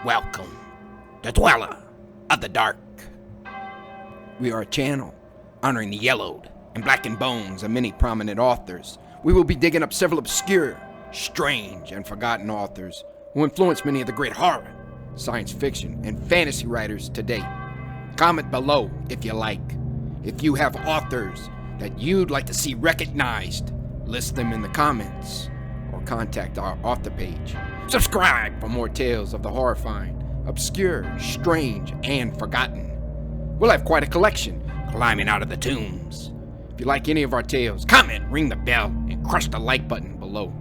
Welcome, the Dweller of the Dark. We are a channel honoring the yellowed and blackened bones of many prominent authors. We will be digging up several obscure, strange, and forgotten authors who influenced many of the great horror, science fiction, and fantasy writers today. Comment below if you like. If you have authors that you'd like to see recognized, list them in the comments or contact our author page. Subscribe for more tales of the horrifying, obscure, strange, and forgotten. We'll have quite a collection climbing out of the tombs. If you like any of our tales, comment, ring the bell, and crush the like button below.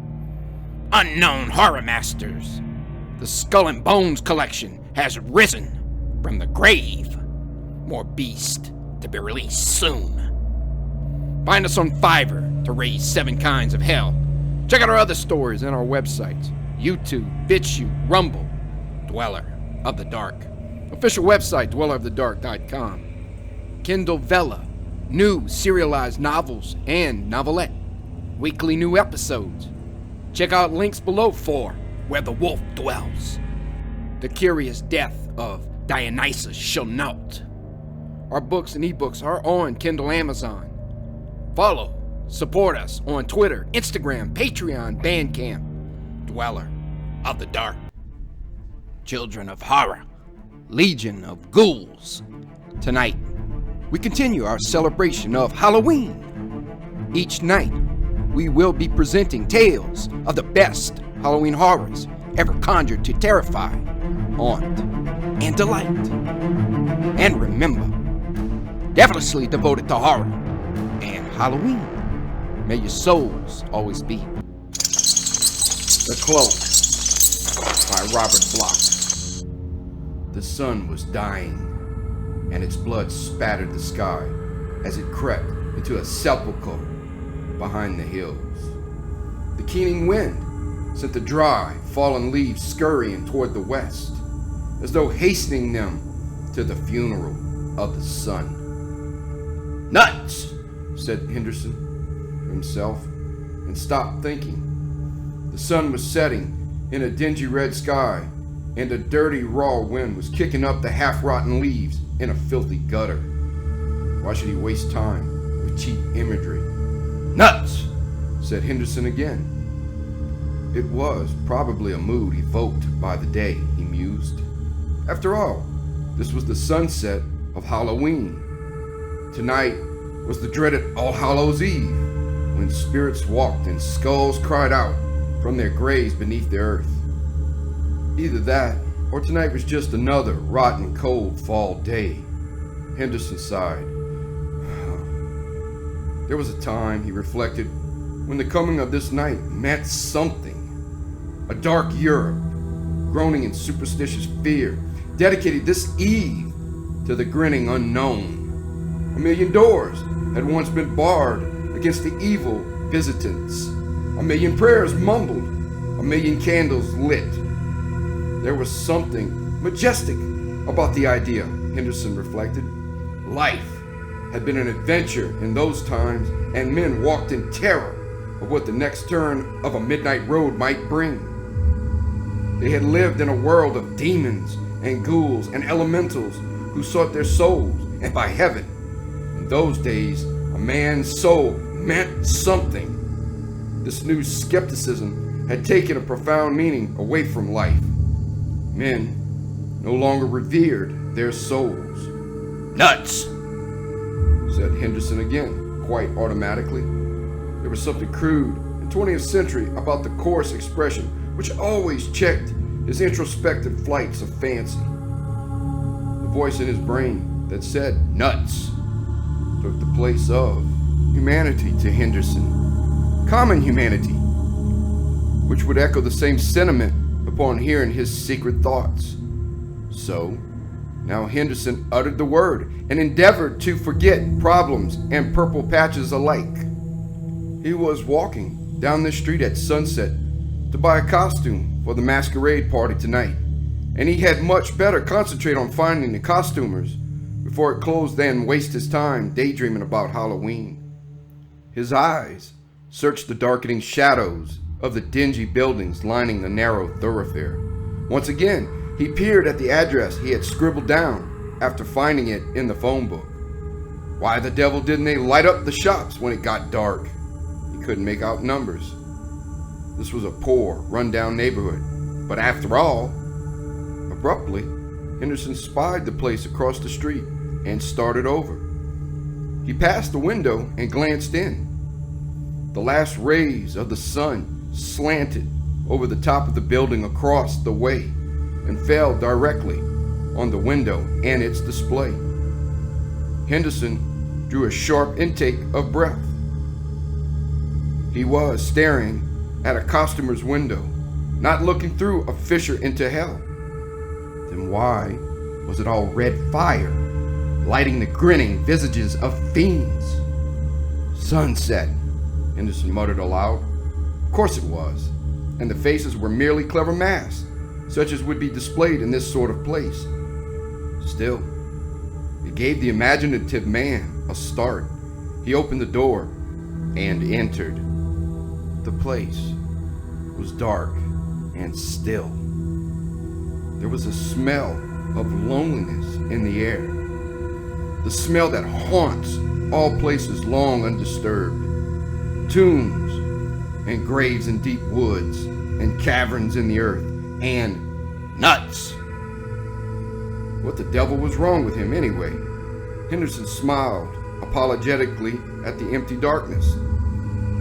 Unknown Horror Masters. The Skull and Bones collection has risen from the grave. More beast to be released soon. Find us on Fiverr to raise 7 kinds of hell. Check out our other stories and our websites. YouTube, BitChute, Rumble, Dweller of the Dark. Official website, dwellerofthedark.com. Kindle Vella, new serialized novels and novelette. Weekly new episodes. Check out links below for Where the Wolf Dwells. The Curious Death of Dionysus Shall-Not. Our books and ebooks are on Kindle Amazon. Follow, support us on Twitter, Instagram, Patreon, Bandcamp. Dweller of the Dark. Children of Horror. Legion of Ghouls. Tonight, we continue our celebration of Halloween. Each night, we will be presenting tales of the best Halloween horrors ever conjured to terrify, haunt, and delight. And remember, devilishly devoted to horror and Halloween, may your souls always be. The Cloak by Robert Bloch. The sun was dying, and its blood spattered the sky as it crept into a sepulchre behind the hills. The keening wind sent the dry, fallen leaves scurrying toward the west, as though hastening them to the funeral of the sun. "Nuts!" said Henderson to himself, and stopped thinking. The sun was setting in a dingy red sky, and a dirty, raw wind was kicking up the half-rotten leaves in a filthy gutter. Why should he waste time with cheap imagery? "Nuts!" said Henderson again. It was probably a mood evoked by the day, he mused. After all, this was the sunset of Halloween. Tonight was the dreaded All Hallows Eve, when spirits walked and skulls cried out from their graves beneath the earth. Either that, or tonight was just another rotten, cold fall day. Henderson sighed. There was a time, he reflected, when the coming of this night meant something. A dark Europe, groaning in superstitious fear, dedicated this eve to the grinning unknown. A million doors had once been barred against the evil visitants. A million prayers mumbled, a million candles lit. There was something majestic about the idea, Henderson reflected. Life had been an adventure in those times, and men walked in terror of what the next turn of a midnight road might bring. They had lived in a world of demons and ghouls and elementals who sought their souls, and by heaven, in those days, a man's soul meant something. This new skepticism had taken a profound meaning away from life. Men no longer revered their souls. "Nuts!" said Henderson again, quite automatically. There was something crude and 20th century about the coarse expression which always checked his introspective flights of fancy. The voice in his brain that said "nuts" took the place of humanity to Henderson. Common humanity, which would echo the same sentiment upon hearing his secret thoughts. So, now Henderson uttered the word and endeavored to forget problems and purple patches alike. He was walking down the street at sunset to buy a costume for the masquerade party tonight, and he had much better concentrate on finding the costumers before it closed than waste his time daydreaming about Halloween. His eyes searched the darkening shadows of the dingy buildings lining the narrow thoroughfare. Once again, He peered at the address he had scribbled down after finding it in the phone book. Why the devil didn't they light up the shops when it got dark? He couldn't make out numbers. This was a poor, run-down neighborhood. But after all, abruptly, Henderson spied the place across the street and started over. He passed the window and glanced in. The last rays of the sun slanted over the top of the building across the way and fell directly on the window and its display. Henderson drew a sharp intake of breath. He was staring at a costumer's window, not looking through a fissure into hell. Then why was it all red fire, lighting the grinning visages of fiends? Sunset, Henderson muttered aloud. Of course it was, and the faces were merely clever masks, such as would be displayed in this sort of place. Still, it gave the imaginative man a start. He opened the door and entered. The place was dark and still. There was a smell of loneliness in the air. The smell that haunts all places long undisturbed. Tombs and graves in deep woods and caverns in the earth and nuts. What the devil was wrong with him anyway? Henderson smiled apologetically at the empty darkness.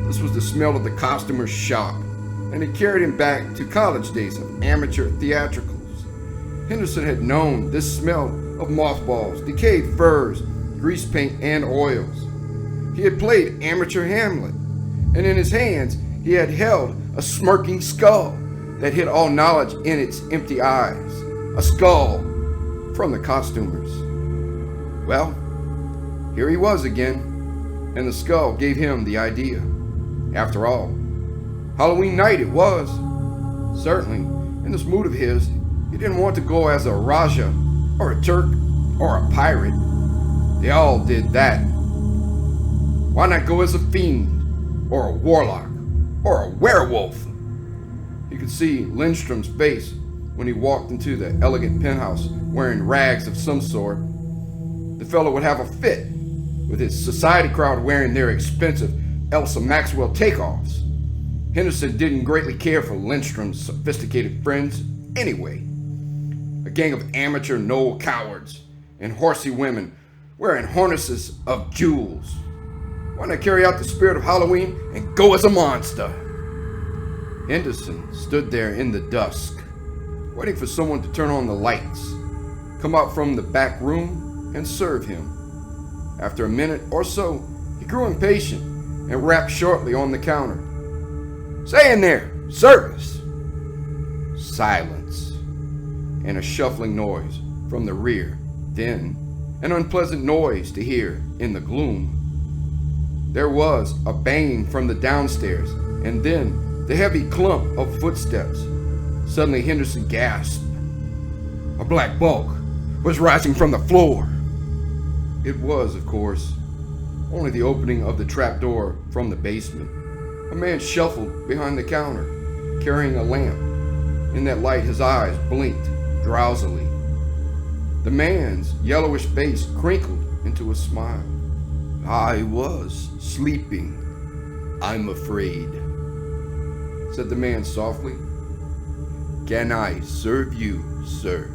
This was the smell of the costumer's shop, and it carried him back to college days of amateur theatricals. Henderson had known this smell of mothballs, decayed furs, grease paint, and oils. He had played amateur Hamlet, and in his hands he had held a smirking skull that hid all knowledge in its empty eyes. A skull from the costumers. Well, here he was again, and the skull gave him the idea. After all, Halloween night it was. Certainly, in this mood of his, he didn't want to go as a Raja, or a Turk, or a pirate. They all did that. Why not go as a fiend, or a warlock, or a werewolf? He could see Lindstrom's face when he walked into the elegant penthouse wearing rags of some sort. The fellow would have a fit, with his society crowd wearing their expensive Elsa Maxwell takeoffs. Henderson didn't greatly care for Lindstrom's sophisticated friends anyway. A gang of amateur knoll cowards and horsey women wearing harnesses of jewels. Why not carry out the spirit of Halloween and go as a monster? Henderson stood there in the dusk, waiting for someone to turn on the lights, come out from the back room, and serve him. After a minute or so, he grew impatient and rapped shortly on the counter. "Say in there, service!" Silence, and a shuffling noise from the rear, then an unpleasant noise to hear in the gloom. There was a banging from the downstairs, and then the heavy clump of footsteps. Suddenly Henderson gasped. A black bulk was rising from the floor. It was, of course, only the opening of the trapdoor from the basement. A man shuffled behind the counter, carrying a lamp. In that light his eyes blinked drowsily. The man's yellowish face crinkled into a smile. "I was sleeping, I'm afraid," said the man softly. "Can I serve you, sir?"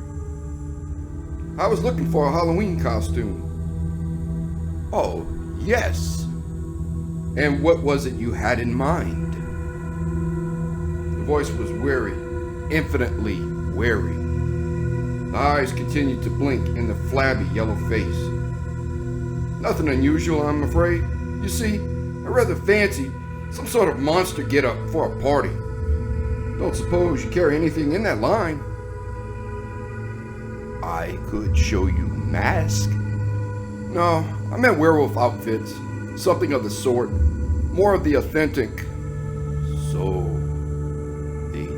"I was looking for a Halloween costume." "Oh, yes. And what was it you had in mind?" The voice was weary, infinitely weary. The eyes continued to blink in the flabby yellow face. "Nothing unusual, I'm afraid. You see, I rather fancied some sort of monster get-up for a party. Don't suppose you carry anything in that line?" "I could show you mask." "No, I meant werewolf outfits. Something of the sort. More of the authentic." So, the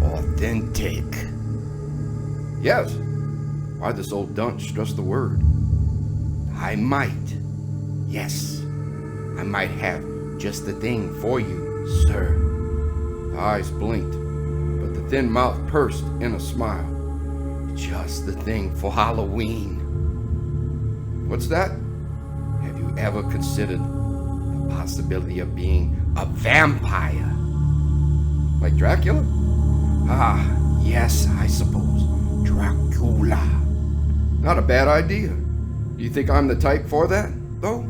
authentic. "Yes." Why this old dunce stress the word? I might. Yes, I might have just the thing for you, sir." The eyes blinked, but the thin mouth pursed in a smile. just the thing for Halloween. What's that? Have you ever considered the possibility of being a vampire? Like Dracula? Ah, yes, I suppose. Dracula. Not a bad idea. Do you think I'm the type for that, though?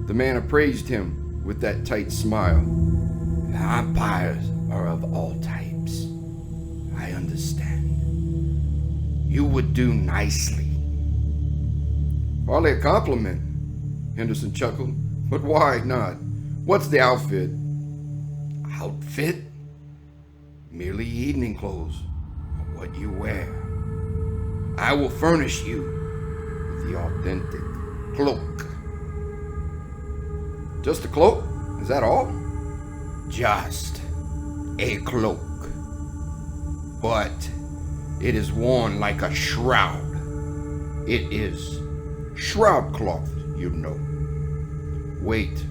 The man appraised him with that tight smile. Vampires are of all types. I understand. You would do nicely. Hardly a compliment, Henderson chuckled. But why not? What's the outfit? Outfit? Merely evening clothes, or what you wear. I will furnish you with the authentic cloak. Just a cloak? Is that all? Just a cloak. But it is worn like a shroud. It is shroud cloth, you know. Wait,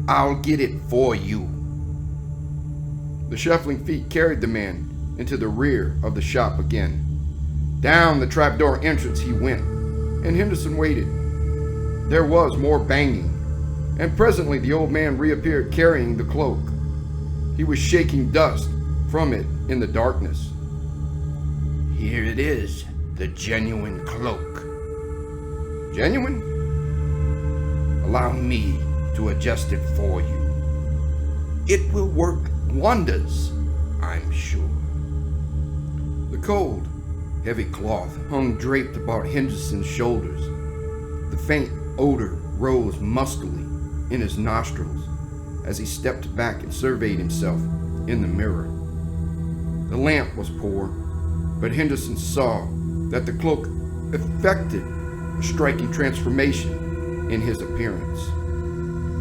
I'll get it for you. The shuffling feet carried the man into the rear of the shop again. Down the trapdoor entrance he went, and Henderson waited. There was more banging, and presently the old man reappeared carrying the cloak. He was shaking dust from it in the darkness. Here it is, the genuine cloak. Genuine? Allow me to adjust it for you. It will work wonders, I'm sure. The cold, heavy cloth hung draped about Henderson's shoulders. The faint odor rose mustily in his nostrils as he stepped back and surveyed himself in the mirror. The lamp was poor, but Henderson saw that the cloak effected a striking transformation in his appearance.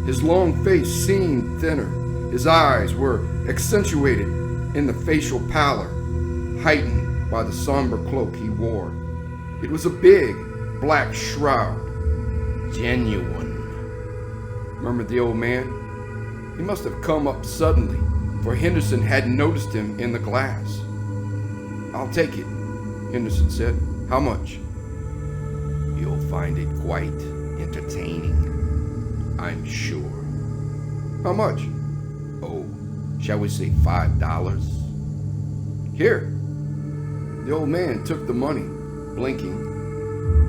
His long face seemed thinner. His eyes were accentuated in the facial pallor, heightened by the somber cloak he wore. It was a big, black shroud. Genuine, murmured the old man. He must have come up suddenly, for Henderson hadn't noticed him in the glass. I'll take it, Henderson said. How much? You'll find it quite entertaining, I'm sure. How much? Oh, shall we say $5? Here. The old man took the money, blinking,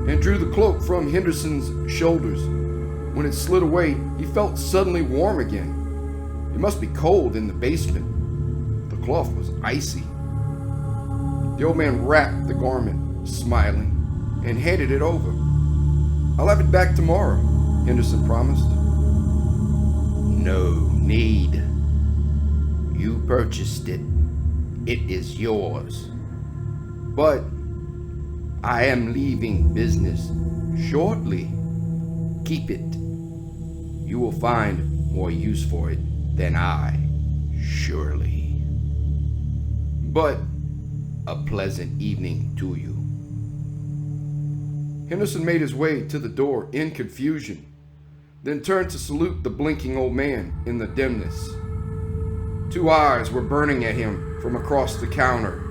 and drew the cloak from Henderson's shoulders. When it slid away, he felt suddenly warm again. It must be cold in the basement. The cloth was icy. The old man wrapped the garment, smiling, and handed it over. I'll have it back tomorrow, Henderson promised. No need. You purchased it. It is yours. But I am leaving business shortly. Keep it. You will find more use for it than I, surely. But a pleasant evening to you. Henderson made his way to the door in confusion, then turned to salute the blinking old man in the dimness. Two eyes were burning at him from across the counter,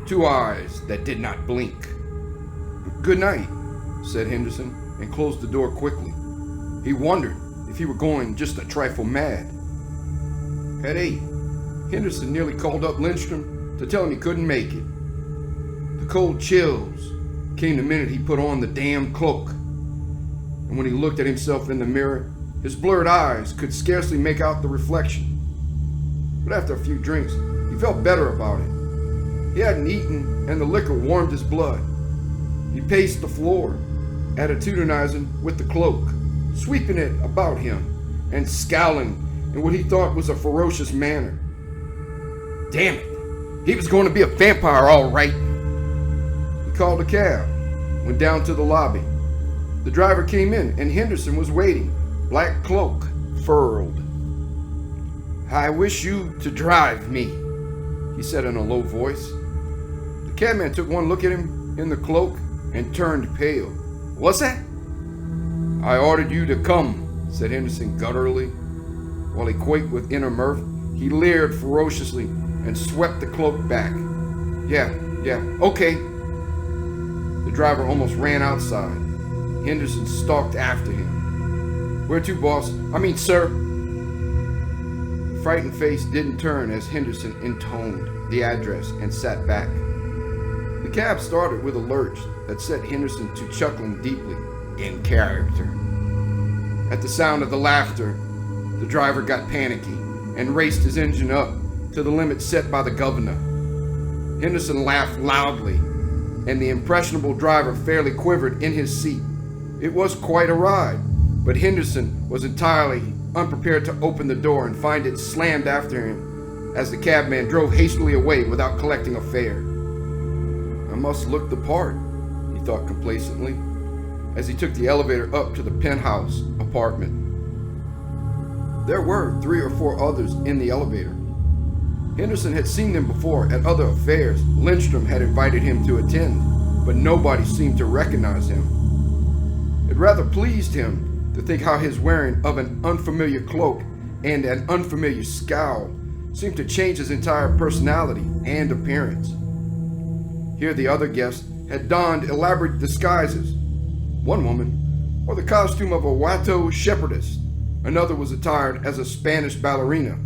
two eyes that did not blink. Good night, said Henderson, and closed the door quickly. He wondered if he were going just a trifle mad. At 8, Henderson nearly called up Lindstrom to tell him he couldn't make it. The cold chills came the minute he put on the damn cloak. And when he looked at himself in the mirror, his blurred eyes could scarcely make out the reflection. But after a few drinks, he felt better about it. He hadn't eaten, and the liquor warmed his blood. He paced the floor, attitudinizing with the cloak, sweeping it about him, and scowling in what he thought was a ferocious manner. Damn it! He was going to be a vampire, all right! He called a cab, went down to the lobby. The driver came in, and Henderson was waiting, black cloak furled. I wish you to drive me, he said in a low voice. The cabman took one look at him in the cloak and turned pale. What's that? I ordered you to come, said Henderson gutturally. While he quaked with inner mirth, he leered ferociously and swept the cloak back. Yeah, okay, driver almost ran outside. Henderson stalked after him. "Where to, boss? I mean, sir." The frightened face didn't turn as Henderson intoned the address and sat back. The cab started with a lurch that set Henderson to chuckling deeply, in character. At the sound of the laughter, the driver got panicky and raced his engine up to the limit set by the governor. Henderson laughed loudly, and the impressionable driver fairly quivered in his seat. It was quite a ride, but Henderson was entirely unprepared to open the door and find it slammed after him as the cabman drove hastily away without collecting a fare. "I must look the part," he thought complacently, as he took the elevator up to the penthouse apartment. There were 3 or 4 others in the elevator. Henderson had seen them before at other affairs Lindstrom had invited him to attend, but nobody seemed to recognize him. It rather pleased him to think how his wearing of an unfamiliar cloak and an unfamiliar scowl seemed to change his entire personality and appearance. Here the other guests had donned elaborate disguises. One woman wore the costume of a Watteau shepherdess. Another was attired as a Spanish ballerina.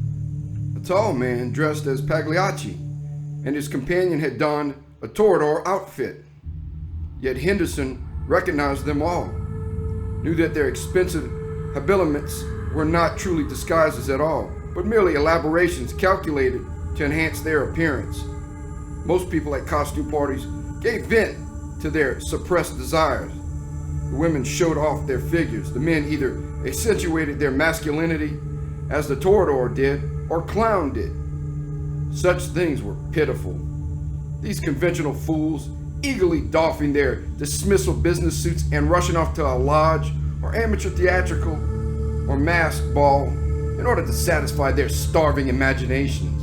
A tall man dressed as Pagliacci, and his companion had donned a toreador outfit. Yet Henderson recognized them all, knew that their expensive habiliments were not truly disguises at all, but merely elaborations calculated to enhance their appearance. Most people at costume parties gave vent to their suppressed desires. The women showed off their figures. The men either accentuated their masculinity, as the toreador did, or clowned it. Such things were pitiful. These conventional fools, eagerly doffing their dismissal business suits and rushing off to a lodge, or amateur theatrical, or masked ball, in order to satisfy their starving imaginations.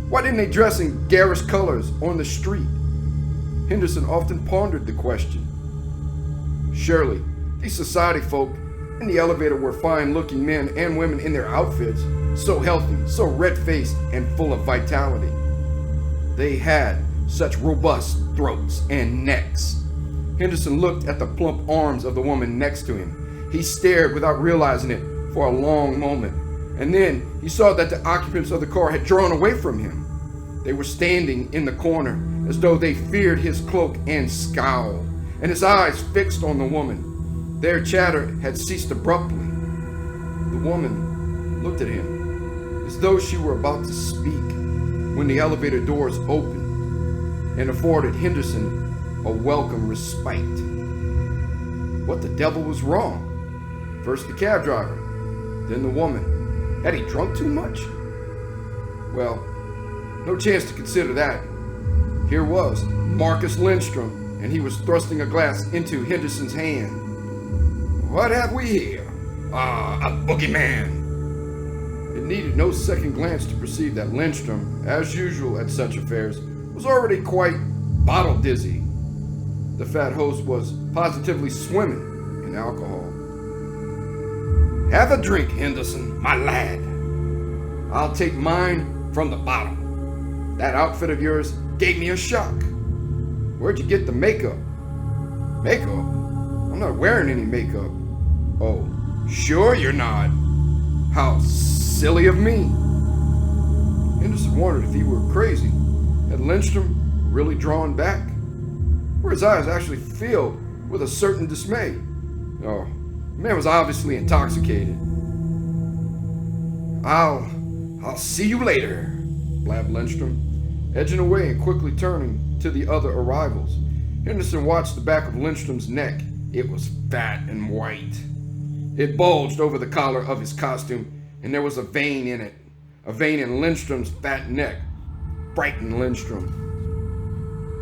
Why didn't they dress in garish colors on the street? Henderson often pondered the question. Surely, these society folk in the elevator were fine-looking men and women in their outfits, so healthy, so red-faced, and full of vitality. They had such robust throats and necks. Henderson looked at the plump arms of the woman next to him. He stared without realizing it for a long moment, and then he saw that the occupants of the car had drawn away from him. They were standing in the corner as though they feared his cloak and scowl, and his eyes fixed on the woman. Their chatter had ceased abruptly. The woman looked at him as though she were about to speak when the elevator doors opened and afforded Henderson a welcome respite. What the devil was wrong? First the cab driver, then the woman. Had he drunk too much? Well, no chance to consider that. Here was Marcus Lindstrom, and he was thrusting a glass into Henderson's hand. "What have we here? A boogeyman." It needed no second glance to perceive that Lindstrom, as usual at such affairs, was already quite bottle dizzy. The fat host was positively swimming in alcohol. "Have a drink, Henderson, my lad." "I'll take mine from the bottom. That outfit of yours gave me a shock." "Where'd you get the makeup?" "Makeup? I'm not wearing any makeup." "Oh, sure you're not. How silly of me." Henderson wondered if he were crazy. Had Lindstrom really drawn back? Were his eyes actually filled with a certain dismay? Oh, the man was obviously intoxicated. I'll see you later," blabbed Lindstrom, edging away and quickly turning to the other arrivals. Henderson watched the back of Lindstrom's neck. It was fat and white. It bulged over the collar of his costume, and there was a vein in it. A vein in Lindstrom's fat neck. Frightened Lindstrom.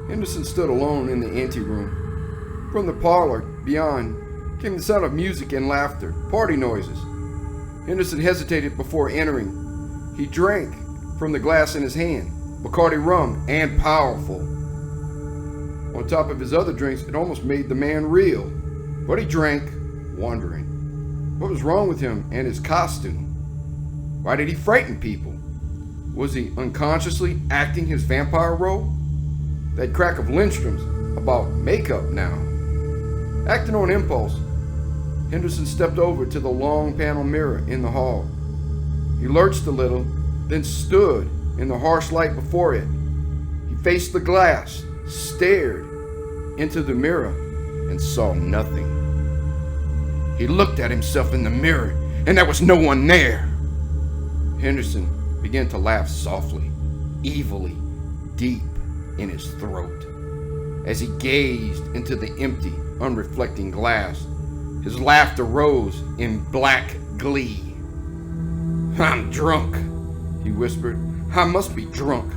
Henderson stood alone in the anteroom. From the parlor beyond came the sound of music and laughter, party noises. Henderson hesitated before entering. He drank from the glass in his hand, Bacardi rum and powerful. On top of his other drinks, it almost made the man reel. But he drank, wondering. What was wrong with him and his costume? Why did he frighten people? Was he unconsciously acting his vampire role? That crack of Lindstrom's about makeup now. Acting on impulse, Henderson stepped over to the long panel mirror in the hall. He lurched a little, then stood in the harsh light before it. He faced the glass, stared into the mirror, and saw nothing. He looked at himself in the mirror, and there was no one there. Henderson began to laugh softly, evilly, deep in his throat. As he gazed into the empty, unreflecting glass, his laughter rose in black glee. "I'm drunk," he whispered. "I must be drunk.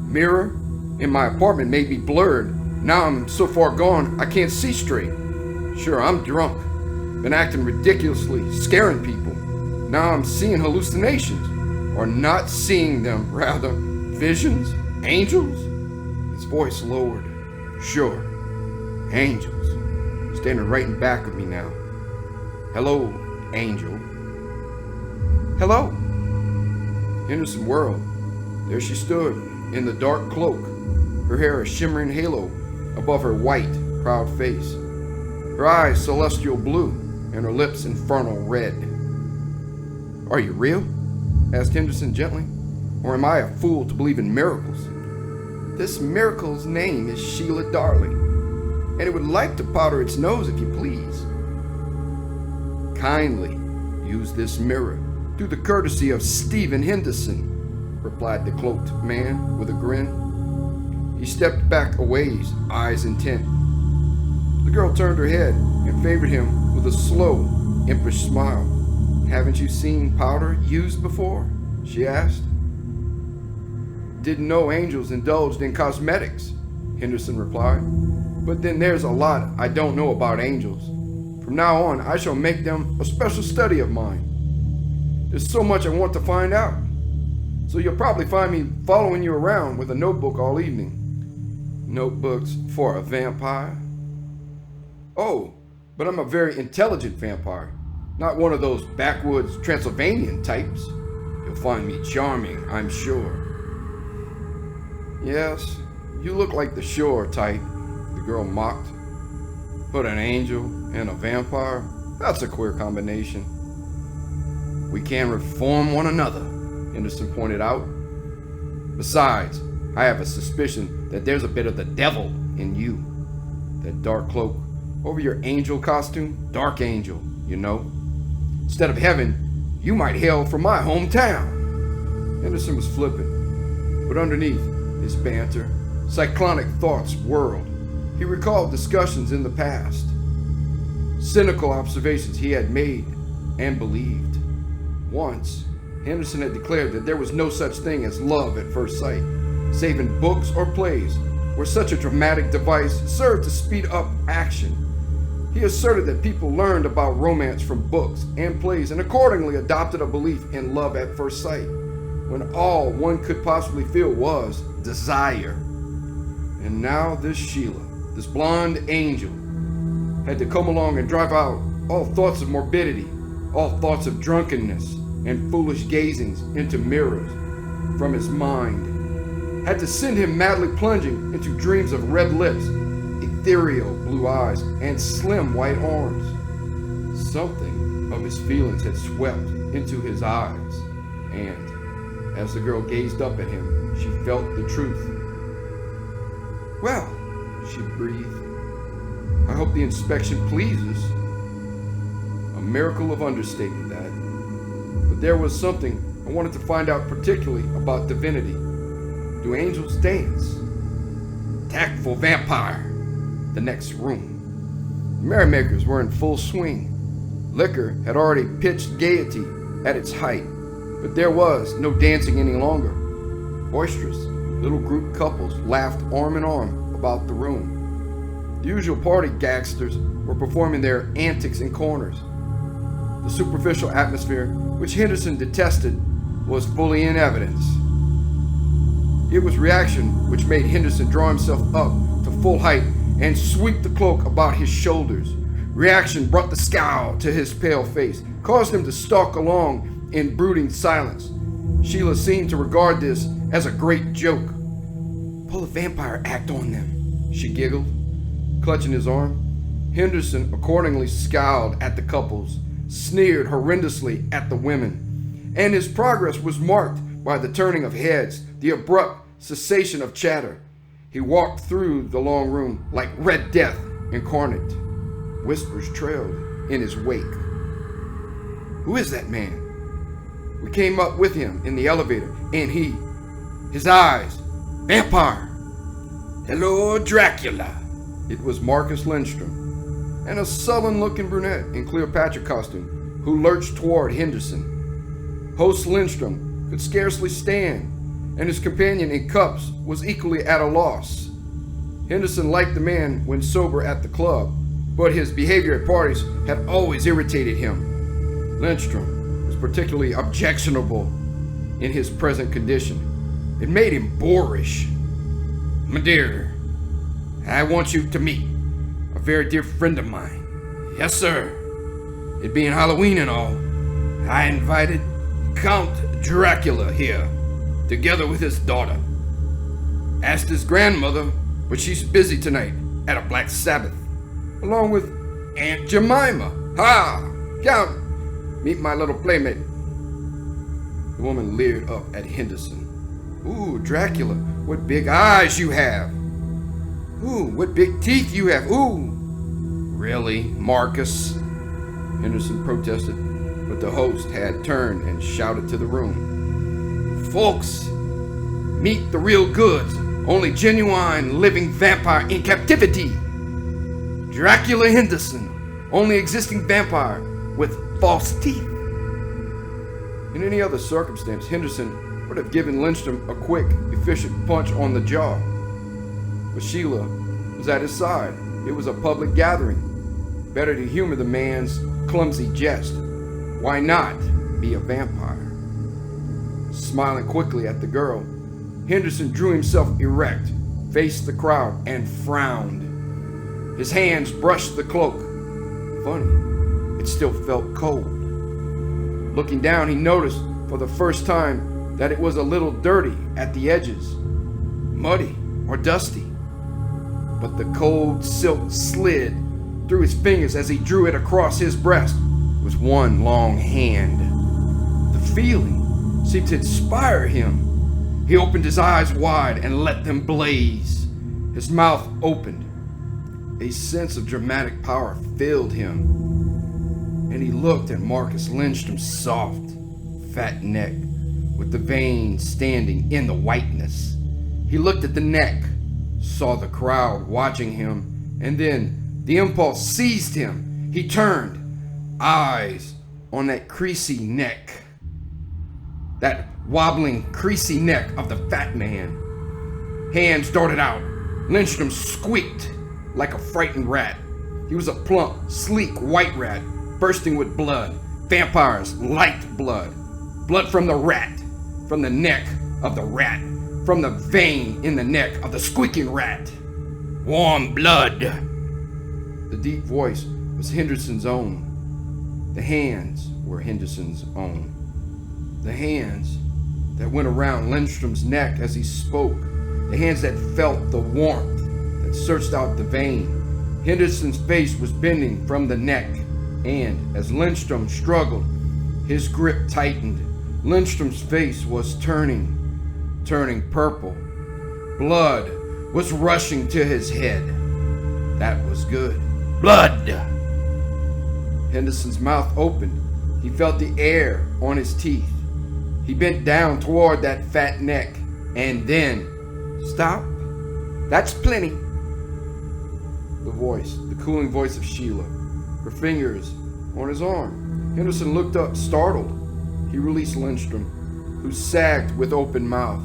Mirror in my apartment made me blurred. Now I'm so far gone I can't see straight. Sure, I'm drunk. Been acting ridiculously, scaring people. Now I'm seeing hallucinations. Or not seeing them, rather. Visions? Angels?" His voice lowered. "Sure, angels. Standing right in back of me now. Hello, angel." "Hello." Henderson whirled. There she stood, in the dark cloak, her hair a shimmering halo above her white, proud face, her eyes celestial blue, and her lips infernal red. "Are you real?" asked Henderson gently. "Or am I a fool to believe in miracles? This miracle's name is Sheila Darley, and it would like to powder its nose if you please." "Kindly use this mirror through the courtesy of Stephen Henderson," replied the cloaked man with a grin. He stepped back a ways, eyes intent. The girl turned her head and favored him with a slow, impish smile. "Haven't you seen powder used before?" she asked. "Didn't know angels indulged in cosmetics," Henderson replied. "But then there's a lot I don't know about angels. From now on, I shall make them a special study of mine. There's so much I want to find out. So you'll probably find me following you around with a notebook all evening." "Notebooks for a vampire?" "Oh, but I'm a very intelligent vampire. Not one of those backwoods Transylvanian types. You'll find me charming, I'm sure." "Yes, you look like the shore type," the girl mocked. "But an angel and a vampire? That's a queer combination." "We can reform one another," Henderson pointed out. "Besides, I have a suspicion that there's a bit of the devil in you. That dark cloak over your angel costume, dark angel, you know. Instead of heaven, you might hail from my hometown." Henderson was flippant, but underneath his banter, cyclonic thoughts whirled. He recalled discussions in the past, cynical observations he had made and believed. Once, Henderson had declared that there was no such thing as love at first sight, save in books or plays, where such a dramatic device served to speed up action. He asserted that people learned about romance from books and plays and accordingly adopted a belief in love at first sight, when all one could possibly feel was desire. And now this Sheila, this blonde angel, had to come along and drive out all thoughts of morbidity, all thoughts of drunkenness and foolish gazings into mirrors from his mind, had to send him madly plunging into dreams of red lips, ethereal blue eyes, and slim white arms. Something of his feelings had swept into his eyes, and as the girl gazed up at him, she felt the truth. "Well," she breathed, "I hope the inspection pleases." A miracle of understatement, that. But there was something I wanted to find out particularly about divinity. Do angels dance? Tactful vampire. The next room. The merrymakers were in full swing. Liquor had already pitched gaiety at its height, but there was no dancing any longer. Boisterous little group couples laughed arm in arm about the room. The usual party gangsters were performing their antics in corners. The superficial atmosphere, which Henderson detested, was fully in evidence. It was reaction which made Henderson draw himself up to full height and sweep the cloak about his shoulders. Reaction brought the scowl to his pale face, caused him to stalk along in brooding silence. Sheila seemed to regard this as a great joke. "Pull a vampire act on them," she giggled, clutching his arm. Henderson accordingly scowled at the couples, sneered horrendously at the women, and his progress was marked by the turning of heads, the abrupt cessation of chatter. He walked through the long room like Red Death incarnate. Whispers trailed in his wake. Who is that man? We came up with him in the elevator, and his eyes, vampire. Hello, Dracula. It was Marcus Lindstrom, and a sullen-looking brunette in Cleopatra costume who lurched toward Henderson. Host Lindstrom could scarcely stand, and his companion in cups was equally at a loss. Henderson liked the man when sober at the club, but his behavior at parties had always irritated him. Lindstrom was particularly objectionable in his present condition. It made him boorish. My dear, I want you to meet a very dear friend of mine. Yes, sir. It being Halloween and all, I invited Count Dracula here, together with his daughter. Asked his grandmother, but she's busy tonight at a Black Sabbath, along with Aunt Jemima. Ha! Count, meet my little playmate. The woman leered up at Henderson. Ooh, Dracula, what big eyes you have. Ooh, what big teeth you have. Ooh. Really, Marcus? Henderson protested, but the host had turned and shouted to the room. Folks, meet the real goods, only genuine living vampire in captivity. Dracula Henderson, only existing vampire with false teeth. In any other circumstance, Henderson would have given Lindstrom a quick, efficient punch on the jaw. But Sheila was at his side. It was a public gathering. Better to humor the man's clumsy jest. Why not be a vampire? Smiling quickly at the girl, Henderson drew himself erect, faced the crowd, and frowned. His hands brushed the cloak. Funny, it still felt cold. Looking down, he noticed for the first time that it was a little dirty at the edges, muddy or dusty. But the cold silk slid through his fingers as he drew it across his breast with one long hand. The feeling seemed to inspire him. He opened his eyes wide and let them blaze. His mouth opened. A sense of dramatic power filled him, and he looked at Marcus Lindstrom's soft, fat neck with the veins standing in the whiteness. He looked at the neck, saw the crowd watching him, and then the impulse seized him. He turned, eyes on that creasy neck. That wobbling, creasy neck of the fat man. Hands darted out. Lindstrom squeaked like a frightened rat. He was a plump, sleek white rat, bursting with blood. Vampires liked blood. Blood from the rat, from the neck of the rat, from the vein in the neck of the squeaking rat. Warm blood. The deep voice was Henderson's own. The hands were Henderson's own. The hands that went around Lindstrom's neck as he spoke. The hands that felt the warmth that searched out the vein. Henderson's face was bending from the neck, and as Lindstrom struggled, his grip tightened. Lindstrom's face was turning purple. Blood was rushing to his head. That was good. Blood! Henderson's mouth opened. He felt the air on his teeth. He bent down toward that fat neck, and then, stop. That's plenty. The voice, the cooling voice of Sheila, her fingers on his arm. Henderson looked up, startled. He released Lindstrom, who sagged with open mouth.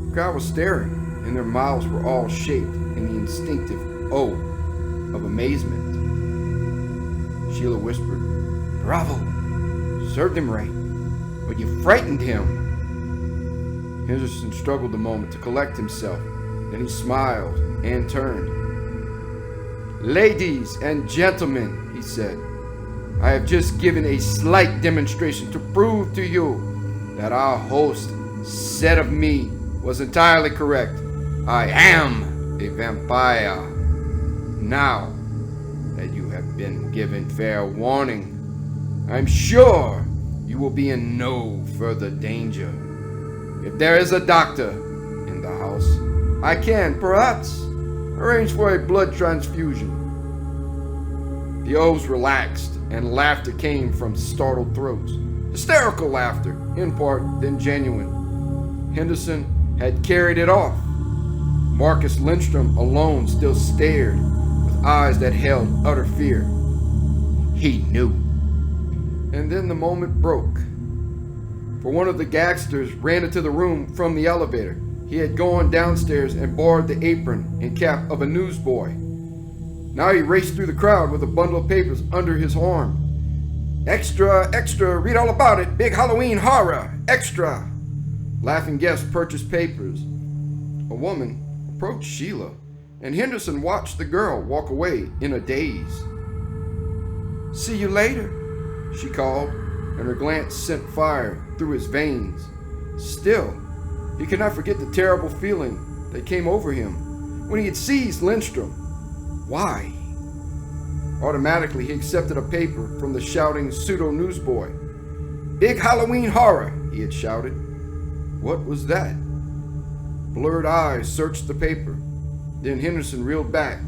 The crowd was staring, and their mouths were all shaped in the instinctive O of amazement. Sheila whispered, Bravo! Served him right, but you frightened him. Henderson struggled a moment to collect himself. Then he smiled and turned. Ladies and gentlemen, he said, I have just given a slight demonstration to prove to you that our host said of me was entirely correct. I am a vampire. Now, been given fair warning. I'm sure you will be in no further danger. If there is a doctor in the house, I can, perhaps, arrange for a blood transfusion. The oaths relaxed, and laughter came from startled throats. Hysterical laughter, in part, then genuine. Henderson had carried it off. Marcus Lindstrom alone still stared, with eyes that held utter fear. He knew. And then the moment broke. For one of the gangsters ran into the room from the elevator. He had gone downstairs and borrowed the apron and cap of a newsboy. Now he raced through the crowd with a bundle of papers under his arm. Extra, extra, read all about it. Big Halloween horror, extra. Laughing guests purchased papers. A woman approached Sheila, and Henderson watched the girl walk away in a daze. See you later, she called, and her glance sent fire through his veins. Still, he could not forget the terrible feeling that came over him when he had seized Lindstrom. Why? Automatically, he accepted a paper from the shouting pseudo-newsboy. Big Halloween horror, he had shouted. What was that? Blurred eyes searched the paper. Then Henderson reeled back.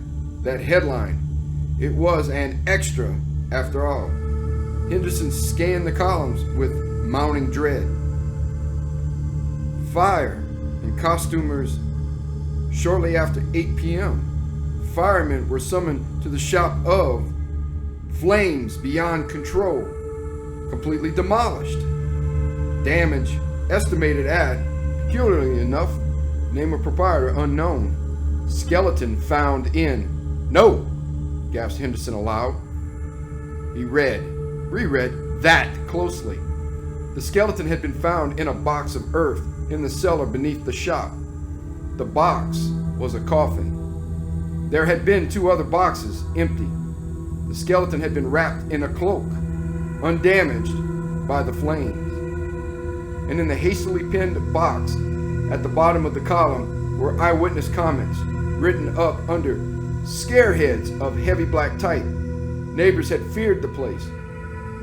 That headline. It was an extra, after all. Henderson scanned the columns with mounting dread. Fire and costumers shortly after 8 p.m. Firemen were summoned to the shop of flames beyond control, completely demolished. Damage estimated at, peculiarly enough, name of proprietor unknown. Skeleton found in. No, gasped Henderson aloud. He reread that closely. The skeleton had been found in a box of earth in the cellar beneath the shop. The box was a coffin. There had been 2 other boxes, empty. The skeleton had been wrapped in a cloak, undamaged by the flames. And in the hastily pinned box at the bottom of the column were eyewitness comments written up under scareheads of heavy black type. Neighbors had feared the place.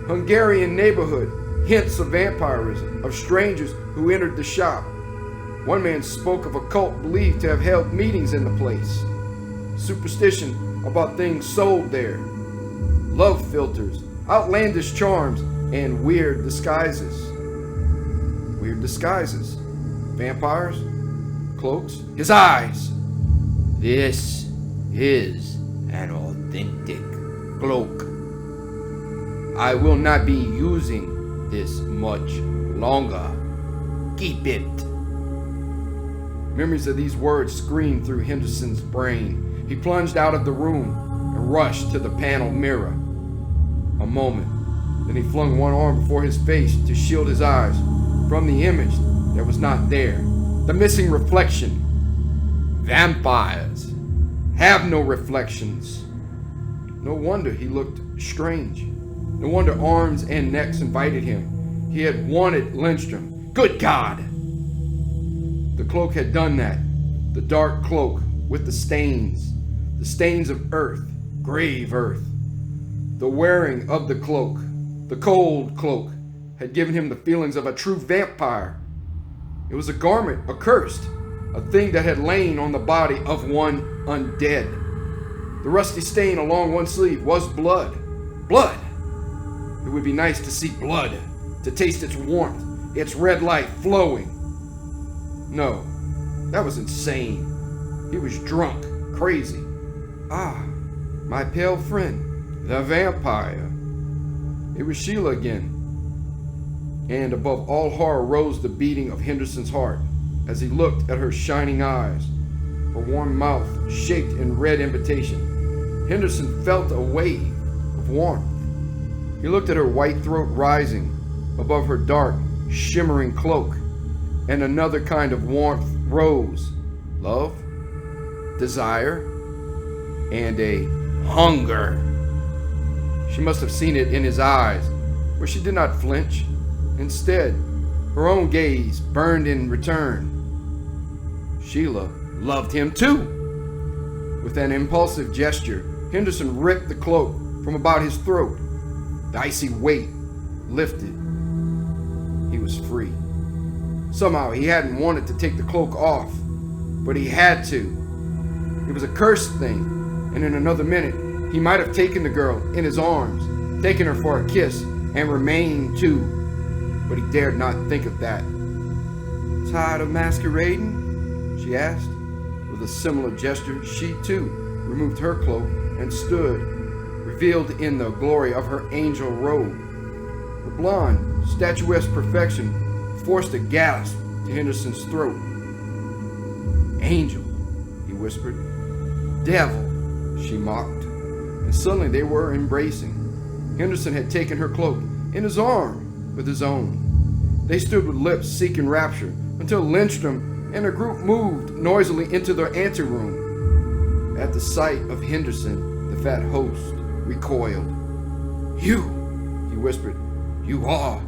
Hungarian neighborhood, hints of vampirism, of strangers who entered the shop. One man spoke of a cult believed to have held meetings in the place. Superstition about things sold there. Love filters, outlandish charms, and weird disguises. Weird disguises. Vampires? Cloaks? His eyes! This is an authentic cloak. I will not be using this much longer. Keep it. Memories of these words screamed through Henderson's brain. He plunged out of the room and rushed to the panel mirror. A moment. Then he flung one arm before his face to shield his eyes from the image that was not there. The missing reflection. Vampires have no reflections. No wonder he looked strange. No wonder arms and necks invited him. He had wanted Lindstrom. Good God! The cloak had done that. The dark cloak with the stains of earth, grave earth. The wearing of the cloak, the cold cloak, had given him the feelings of a true vampire. It was a garment, accursed, a thing that had lain on the body of one undead. The rusty stain along one sleeve was blood. Blood! It would be nice to see blood, to taste its warmth, its red light flowing. No, that was insane. He was drunk, crazy. Ah, my pale friend, the vampire. It was Sheila again. And above all horror rose the beating of Henderson's heart as he looked at her shining eyes, her warm mouth shaped in red invitation. Henderson felt a wave of warmth. He looked at her white throat rising above her dark, shimmering cloak, and another kind of warmth rose. Love, desire, and a hunger. She must have seen it in his eyes, where she did not flinch. Instead, her own gaze burned in return. Sheila loved him too. With an impulsive gesture, Henderson ripped the cloak from about his throat. The icy weight lifted. He was free. Somehow he hadn't wanted to take the cloak off, but he had to. It was a cursed thing, and in another minute, he might have taken the girl in his arms, taken her for a kiss, and remained too. But he dared not think of that. "Tired of masquerading?" she asked. With a similar gesture, she too removed her cloak and stood, revealed in the glory of her angel robe. Her blonde, statuesque perfection forced a gasp to Henderson's throat. "Angel," he whispered. "Devil," she mocked. And suddenly they were embracing. Henderson had taken her cloak in his arm with his own. They stood with lips seeking rapture until Lindstrom and a group moved noisily into their anteroom. At the sight of Henderson, the fat host recoiled. "You," he whispered. "You are."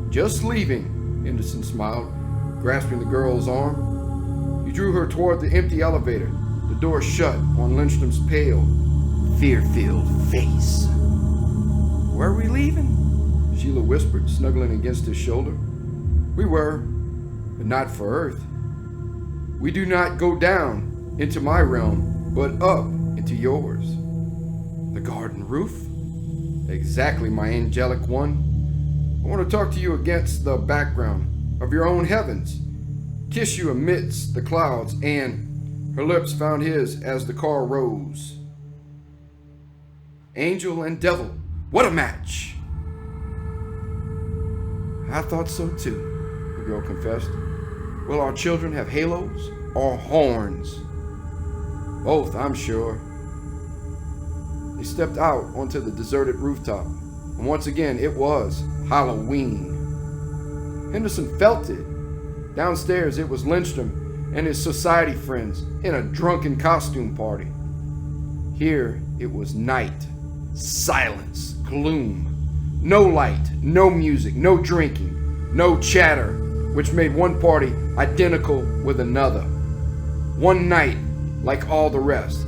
"Just leaving," Henderson smiled, grasping the girl's arm. He drew her toward the empty elevator, the door shut on Lindstrom's pale, fear-filled face. "Where are we leaving?" Sheila whispered, snuggling against his shoulder. "We were, but not for Earth. We do not go down into my realm, but up into yours." "The garden roof?" "Exactly, my angelic one. I want to talk to you against the background of your own heavens, kiss you amidst the clouds," and her lips found his as the car rose. "Angel and devil, what a match!" "I thought so too," the girl confessed. "Will our children have halos or horns?" "Both, I'm sure." They stepped out onto the deserted rooftop, and once again it was Halloween. Henderson felt it. Downstairs it was Lindstrom and his society friends in a drunken costume party. Here it was night, silence, gloom. No light, no music, no drinking, no chatter, which made one party identical with another. One night like all the rest.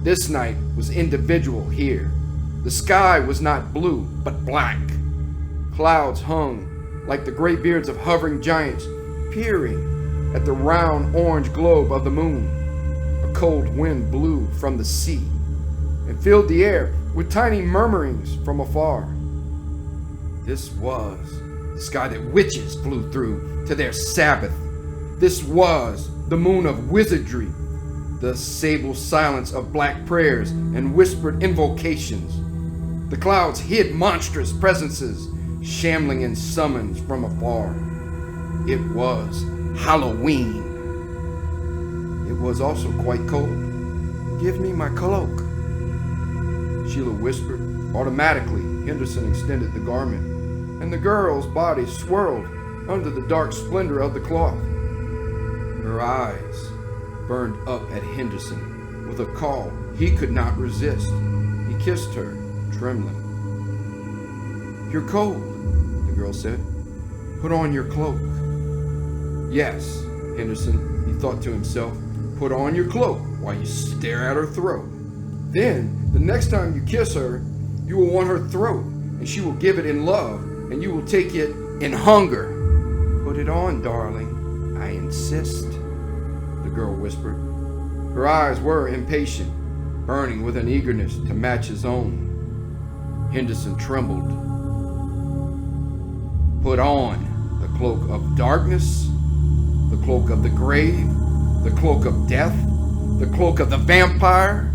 This night was individual here. The sky was not blue, but black. Clouds hung like the gray beards of hovering giants, peering at the round orange globe of the moon. A cold wind blew from the sea and filled the air with tiny murmurings from afar. This was the sky that witches flew through to their Sabbath. This was the moon of wizardry, the sable silence of black prayers and whispered invocations. The clouds hid monstrous presences, shambling in summons from afar. It was Halloween. It was also quite cold. "Give me my cloak," Sheila whispered. Automatically, Henderson extended the garment, and the girl's body swirled under the dark splendor of the cloth. Her eyes burned up at Henderson with a call he could not resist. He kissed her, trembling. "You're cold," the girl said. "Put on your cloak." "Yes, Henderson," he thought to himself, "put on your cloak while you stare at her throat. Then, the next time you kiss her, you will want her throat, and she will give it in love, and you will take it in hunger." "Put it on, darling, I insist," the girl whispered. Her eyes were impatient, burning with an eagerness to match his own. Henderson trembled. "Put on the cloak of darkness, the cloak of the grave, the cloak of death, the cloak of the vampire,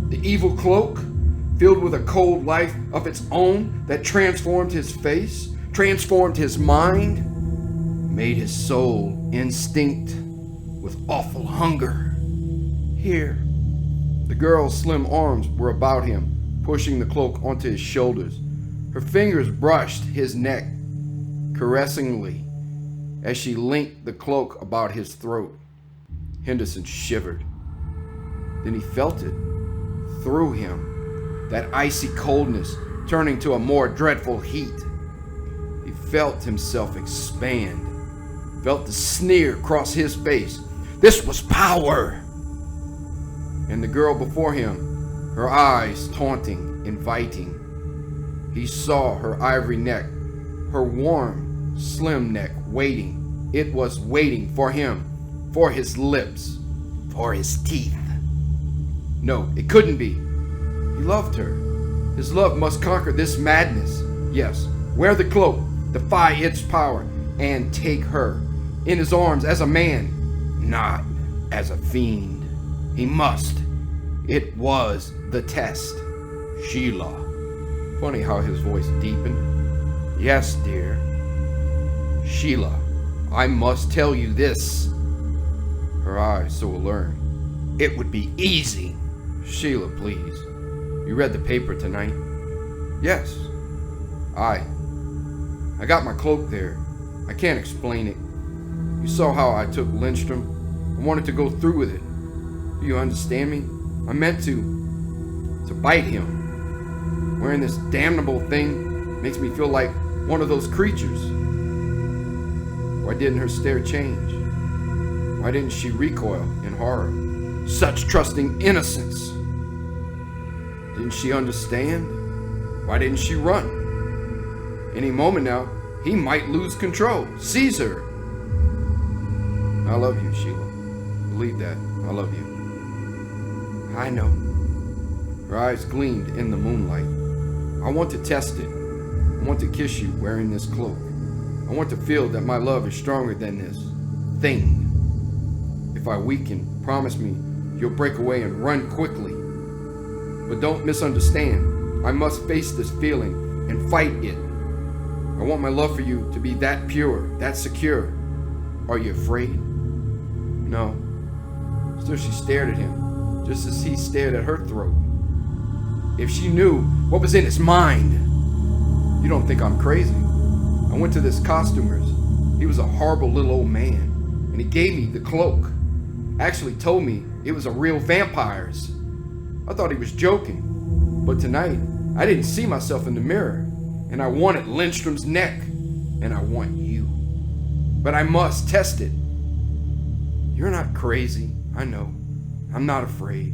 the evil cloak, filled with a cold life of its own that transformed his face, transformed his mind, made his soul instinct with awful hunger. Here." The girl's slim arms were about him, pushing the cloak onto his shoulders. Her fingers brushed his neck caressingly as she linked the cloak about his throat. Henderson shivered. Then he felt it through him, that icy coldness turning to a more dreadful heat. He felt himself expand, felt the sneer cross his face. This was power! And the girl before him her eyes taunting, inviting. He saw her ivory neck, her warm, slim neck waiting. It was waiting for him, for his lips, for his teeth. No, it couldn't be. He loved her. His love must conquer this madness. Yes, wear the cloak, defy its power, and take her in his arms as a man, not as a fiend. He must. It was the test. Sheila. Funny how his voice deepened. Yes, dear. Sheila, I must tell you this. Her eyes so alert. It would be easy. Sheila, please. You read the paper tonight? Yes. I got my cloak there. I can't explain it. You saw how I took Lindstrom. I wanted to go through with it. Do you understand me? I meant to bite him. Wearing this damnable thing makes me feel like one of those creatures. Why didn't her stare change? Why didn't she recoil in horror? Such trusting innocence. Didn't she understand? Why didn't she run? Any moment now, he might lose control, seize her. I love you, Sheila. Believe that. I love you. I know. Her eyes gleamed in the moonlight. I want to test it. I want to kiss you wearing this cloak. I want to feel that my love is stronger than this thing. If I weaken, promise me you'll break away and run quickly. But don't misunderstand. I must face this feeling and fight it. I want my love for you to be that pure, that secure. Are you afraid? No. Still she stared at him, just as he stared at her throat. If she knew what was in his mind. You don't think I'm crazy. I went to this costumer's. He was a horrible little old man, and he gave me the cloak. Actually told me it was a real vampire's. I thought he was joking, but tonight I didn't see myself in the mirror, and I wanted Lindstrom's neck, and I want you. But I must test it. You're not crazy, I know. I'm not afraid.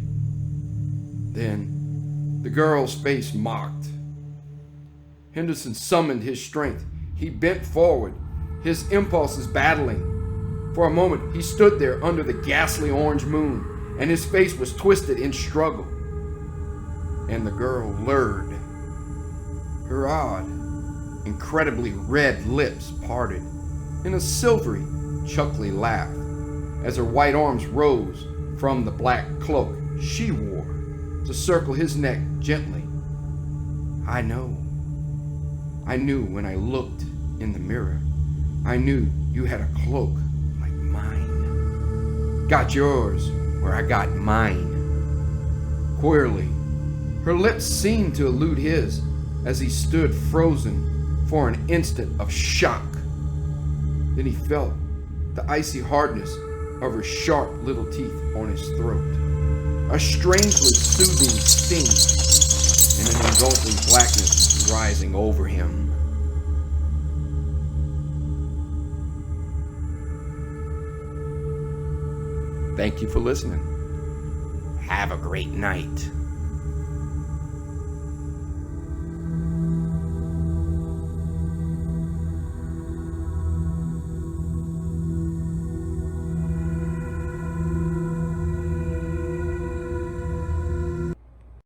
Then the girl's face mocked. Henderson summoned his strength. He bent forward, his impulses battling. For a moment, he stood there under the ghastly orange moon, and his face was twisted in struggle. And the girl lured. Her odd, incredibly red lips parted in a silvery, chuckly laugh as her white arms rose from the black cloak she wore to circle his neck gently. I know. I knew when I looked in the mirror. I knew you had a cloak like mine. Got yours where I got mine. Queerly, her lips seemed to elude his as he stood frozen for an instant of shock. Then he felt the icy hardness of her sharp little teeth on his throat. A strangely soothing sting and an engulfing blackness rising over him. Thank you for listening. Have a great night.